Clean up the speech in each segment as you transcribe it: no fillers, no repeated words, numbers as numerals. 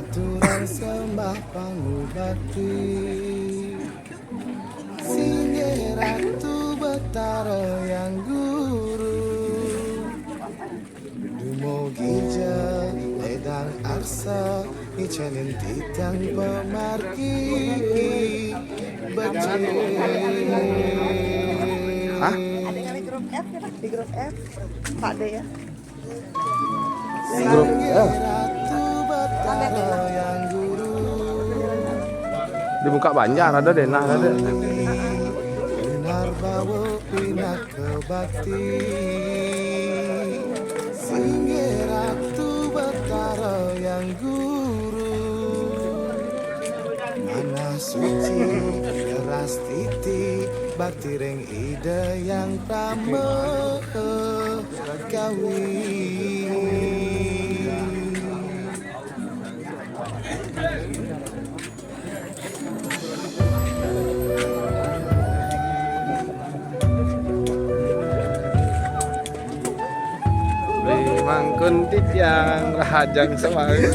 Aturan sembah pangubati Singe Ratu Betara yang guru Dumugi ledang arsa Icanin titang pemargi Becil Hah? Ada grup F ya, di grup F Pak D ya. Grup F. Di Muka Banjar ada Denah ada. Benar bawa pindah ke bakti Singe Ratu Betara yang guru Mana suci keras titi Bakti reng ide yang tama kawin Mangkun titiang rahajang semangat.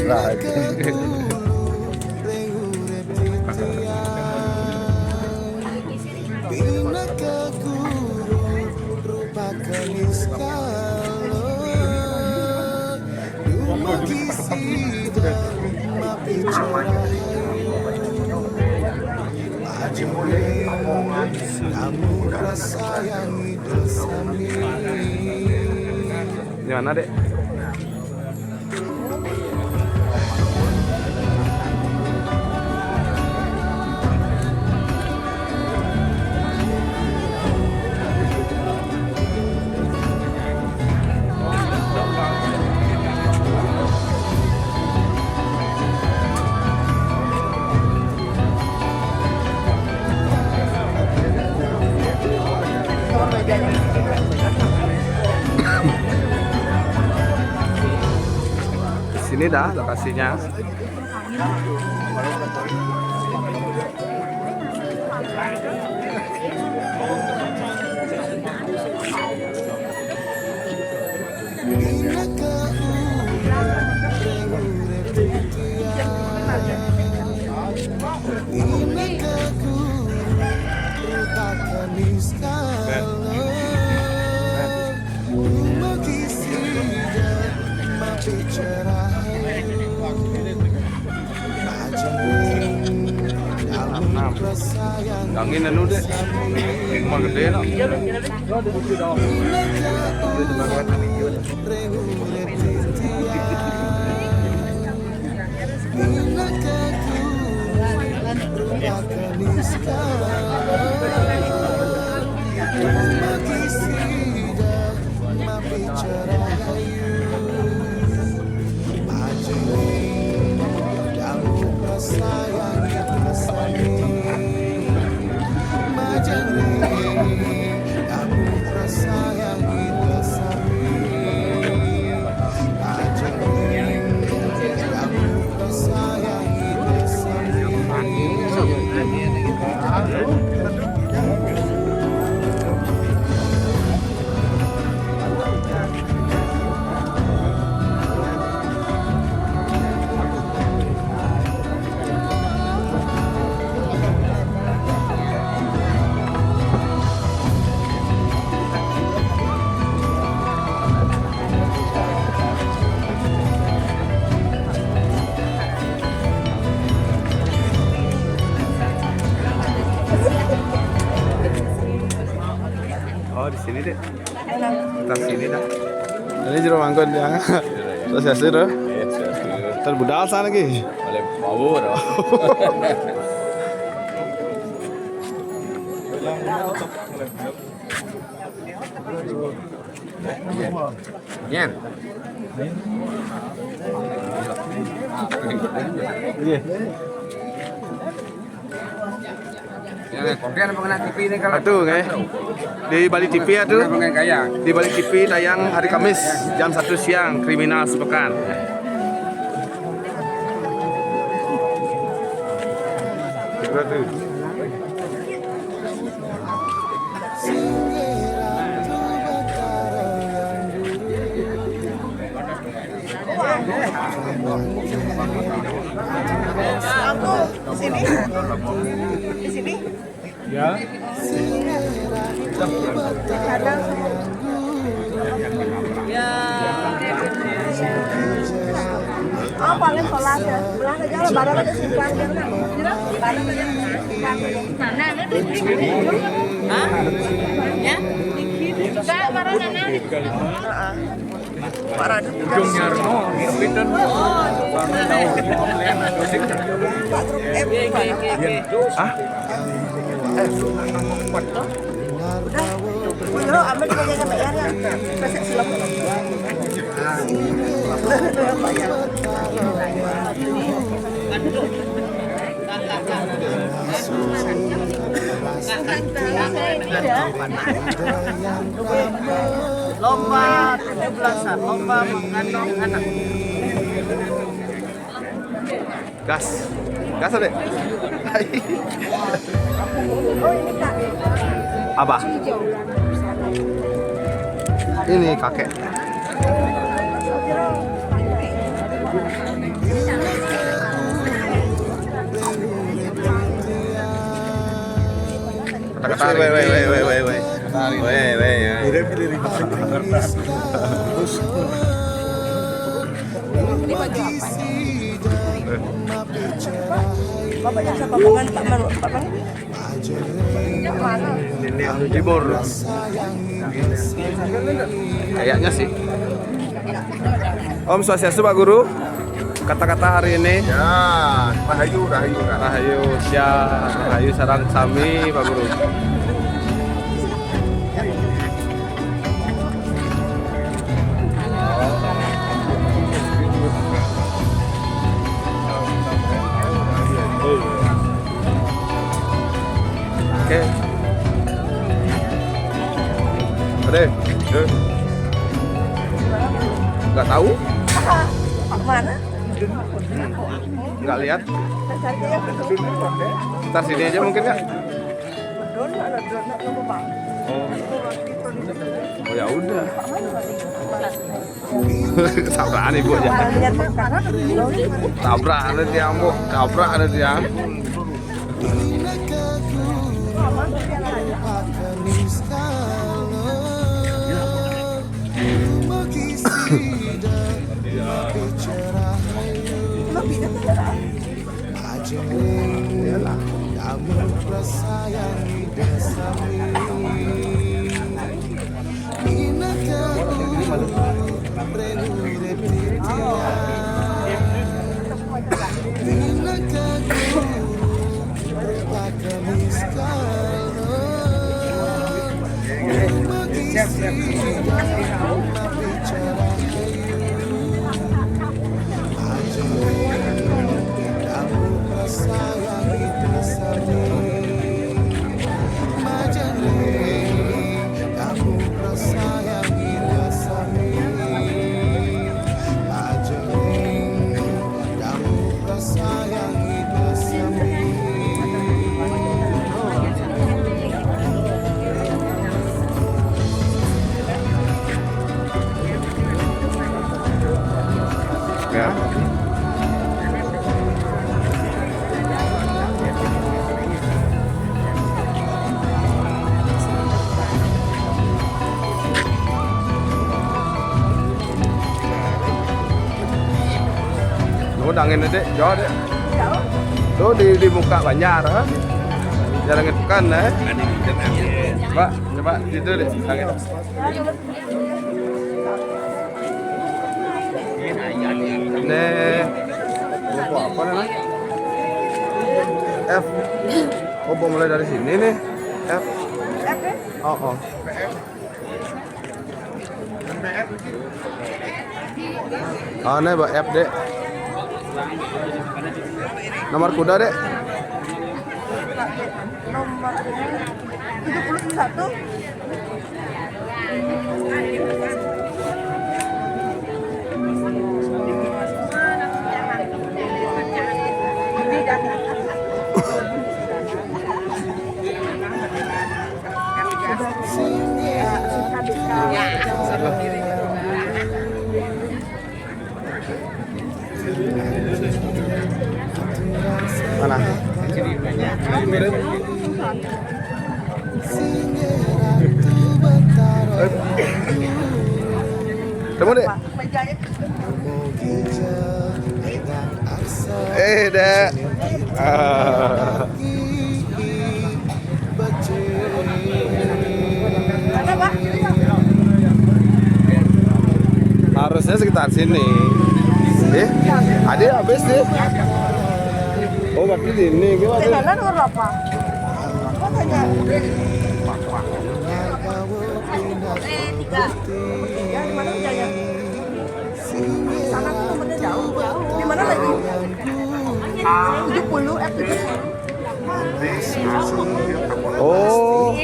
Kamu rasayangi dosamu. Gimana dek? Sini dah lokasinya. Angin dulu deh, rumah gede lah. Oh di sini deh, kita sini dah. Ini jero mangkon dia. Terus ya sih tuh. Terbudal sana lagi. Oleh power. Nyen. Iya. Kemudian mengenai TV ini kalau Aduh, di Bali TV ya tuh. mengenai gaya. Di Bali TV tayang hari Kamis jam 1 siang, Kriminal Sepekan. Di sini. Di sini. Ya. Kadang. Oh, paling sholat ya. Belah aja lah, barang aja simpan. Barang aja simpan. Mana? Hah? Ya? Enggak, marah nana. Parah juga. Ah? Udah, ambil aja sama bayarnya. Kasih silap. Lomba 17-an, lomba mengandung anak. Gas. Gas, Dek. Oh, ini Kak. Abah. Ini kakek. Kata-kata. Weh. Bapaknya siapa pamangan Pak Manu? Pak Manu? Yang mana? Timur. Kayaknya sih. Om Swastiastu Pak Guru. Kata-kata hari ini. Ya, rahayu. Rahayu Rahayu sarang sami Pak Guru. Oke. Ade, nggak tahu? Pak mana? Nggak lihat? Cari dia. Ntar sini aja mungkin nggak? Ada donat lu Pak. Oh ya udah. Tabrakan ibu aja. Lihat makan. Tabrak ada dia Bu. Tabrak ada dia. Kamu persayangi desami Ya. Nó đằng này đấy, gió đấy. Đó di muka banyak ha. Jarang tekan Pak, coba itu deh. Angin. Nih. Buku apa namanya? F. Oh, mau mulai dari sini nih. F. Oh. Oh, nih Pak F deh. Nomor kuda, Dek? Nomor 71. Mana? Temu, Dek? Dek. Mana, Pak? Harusnya sekitar sini. Ada habis deh. Oh, berarti di ini gimana? Jalan berapa? Kok hanya ya, di mana kerjanya? Sana tuh temennya jauh. Di mana lagi? 70 Oh,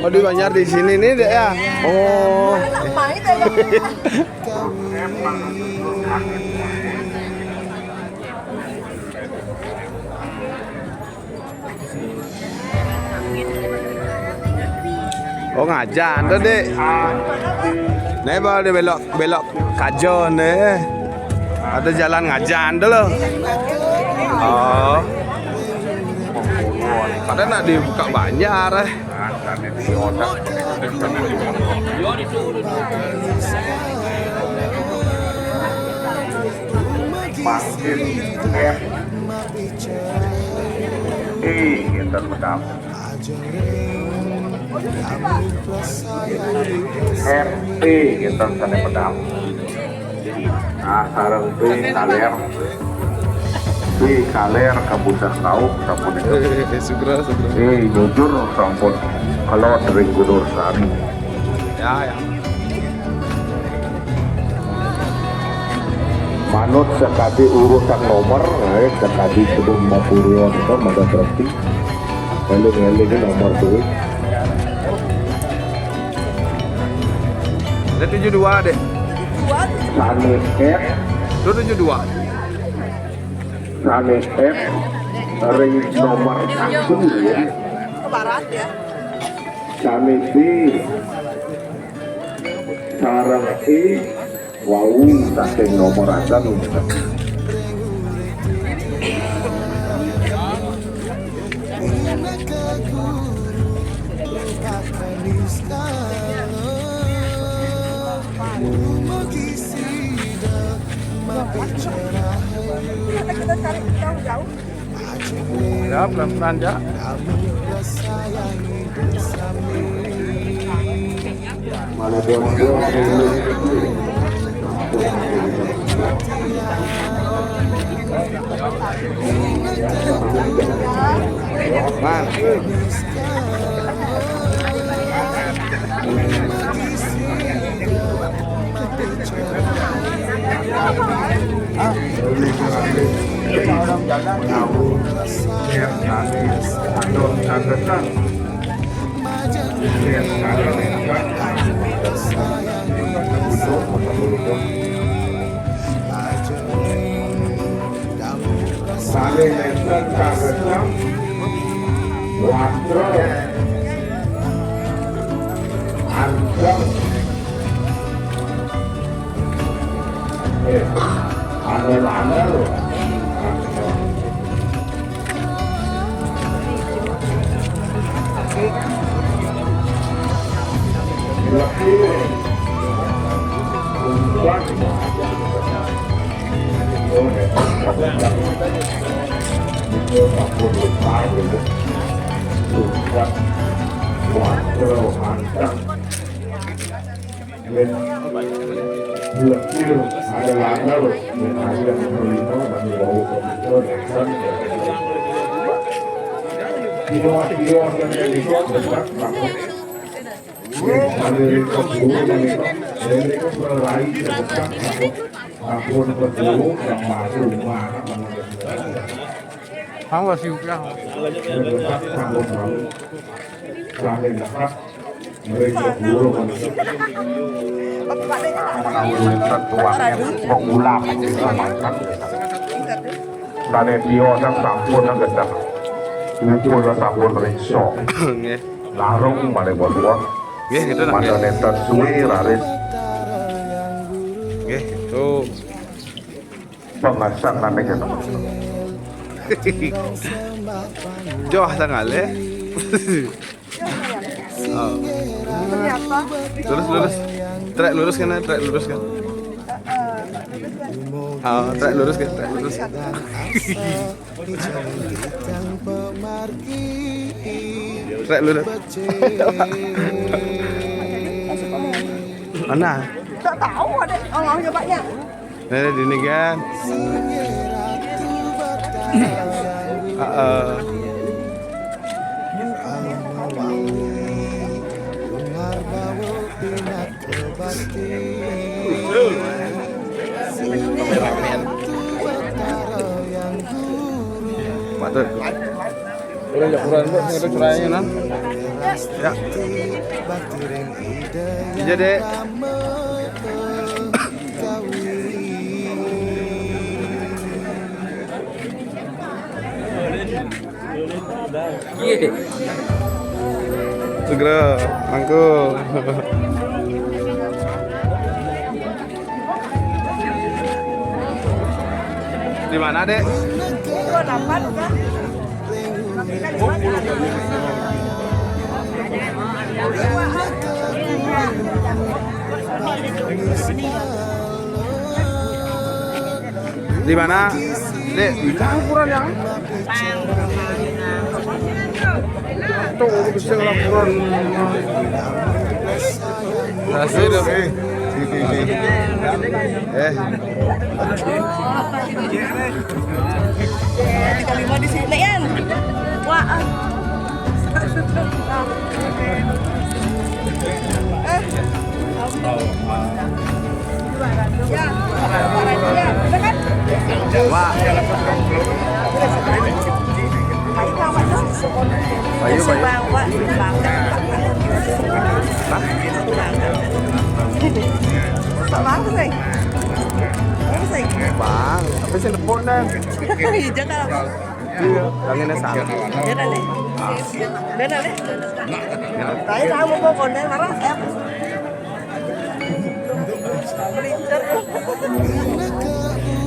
oh di Banjar di sini nih deh ya. Oh. Main aja. Oh ngajan tuh dek. Nih baru dia belok Kajon deh. Ada jalan ngajan dulu loh. Oh. Padahal nak dibuka Banjar Makin kita pedam. Kita sana pedam. Nah, sarang kaler. Kaler kabudah tahu sampun itu. Sugro. Jujur sampun kalau dari Gunur Sari. Ya. Manut sekali urusan nomor, sekali sebelum 50 itu maka berarti eling-eling nomor tuh. Ada 72 dek. Sanes F, Itu 72. Sanes F, ring nomor 1 ya. Ke barat ya. Sanes B, sarang E, wow, saking nomor aja nih. Kita cari jauh-jauh. Ya pelan-pelan ya. Mana dia Man. Ampun berburu yang maju rumah Không vào siêu cao. mendekat sambung malu saling dekat mereka berburu menawarkan tuannya pengulang selamatkan dan dia dan sampun yang gedak Umpul dan sampun riso Nggih. larung malah buat Nggih, gitu nak. mana neta suwi raris Nggih, tuh. pengasan nanti gitu Jauh sangat le. Oh. Ternyata Lurus. Trek lurus kan, trek lurus kan. Oh, trek lurus kan, trek lurus. Trek lurus. Mana? tak tahu ada orang nyobanya. Nah, di sini kan. Betul. Kurang jakuran bu, ada curahnya nan. Ya. Iya deh. Segera, mangku. Di mana, Dek? Gua dapat kan. Di mana? Dek, campuran yang. Tuh, bisa laporan. Kasih dong, Kelima di sini kan. Wah. Ya, udah kan? Wah. Bayu. Bang sih. Bang, apa sih telepon dan? Hijau kan? Iya, tangannya salah. Beda nih. Beda nih. Saya tahu mau konten marah em.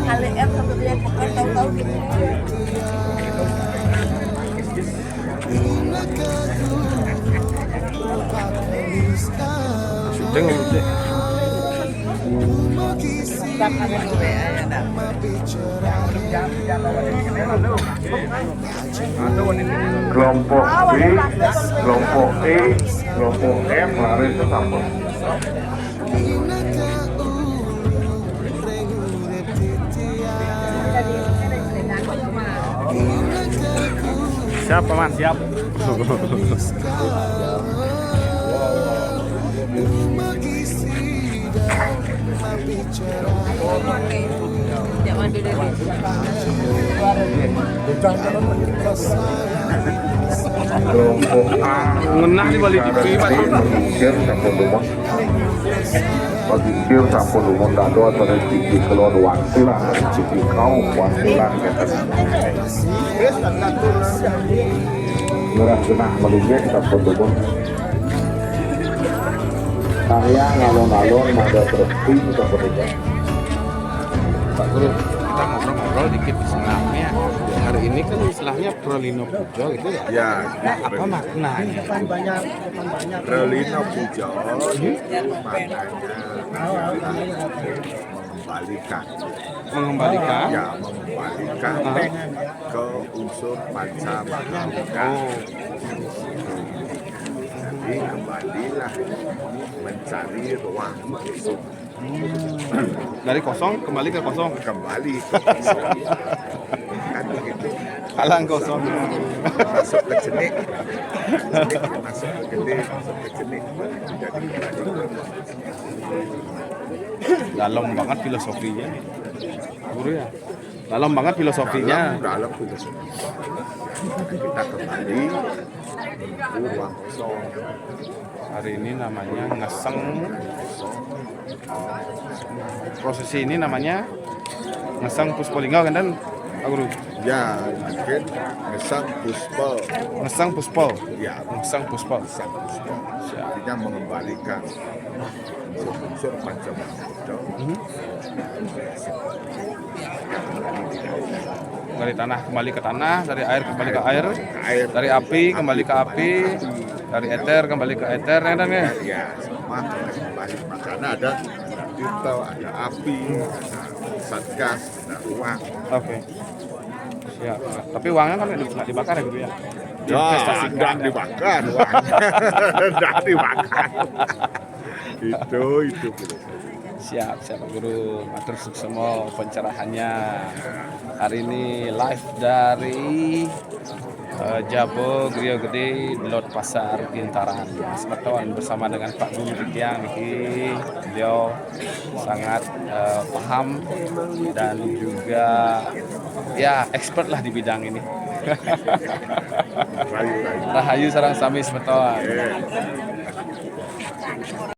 Kali em sampai dia tahu-tahu gitu. Syuting ya, Dek. kelompok B, kelompok E, kelompok M lari ke samping. Siap, Paman, siap. Kelompok A Ngenah di balik TV, Pak. mengukir sampun rumah. Mengukir sampun rumah tak ada atau rezeki keluar wantilah, rezeki kau wantilah kita. Murah genah melingit sampun rumah. Saya ngalon-alon ada berhenti sampun rumah. Pak Guru, kita ngobrol-ngobrol dikit istilahnya. Hari ini kan istilahnya Prolino Pujo gitu ya. Ya, Nah, apa maknanya? Prolino Pujo maknanya mengembalikan. Mengembalikan. Ya, mengembalikan ke unsur panca mahavika. Jadi kembalilah mencari ruang masuk. Dari kosong kembali ke kosong. Kembali ke kosong. Kan begitu. Halang kosong. Masuk ke jenik, masuk ke gede, masuk ke jenik, jadi kembali ke Dalam banget filosofinya, guru ya. Dalam banget filosofinya. Dalam filosofi. Kita kembali ruang kosong. Hari ini namanya ngeseng. Prosesi ini namanya ngeseng Puspolingga kan dan Pak Guru? Ya, mungkin ngesang puspel. Ngeseng Puspol. Ya, Ngeseng Puspol. ngesang puspel. Artinya mengembalikan unsur Pancasila. Dari tanah kembali ke tanah, dari air kembali ke air, Air. dari api kembali ke api, dari eter kembali ke eter, ya kan ya? Ya, semua kembali. Makanya ada titel, ada api, ada satgas, ada uang. Oke. Siap. Tapi uangnya kan nggak dibakar ya Guru ya? Ya, tidak dibakar uangnya. Tidak dibakar. Itu Siap, Pak Guru. Matur semua pencerahannya. Hari ini live dari Jabo Griyo Gede Belot Pasar Bintaran. Semeton bersama dengan Pak Guru Dikiang ini. Beliau sangat paham dan juga ya expert lah di bidang ini. Rahayu sarang sami semeton.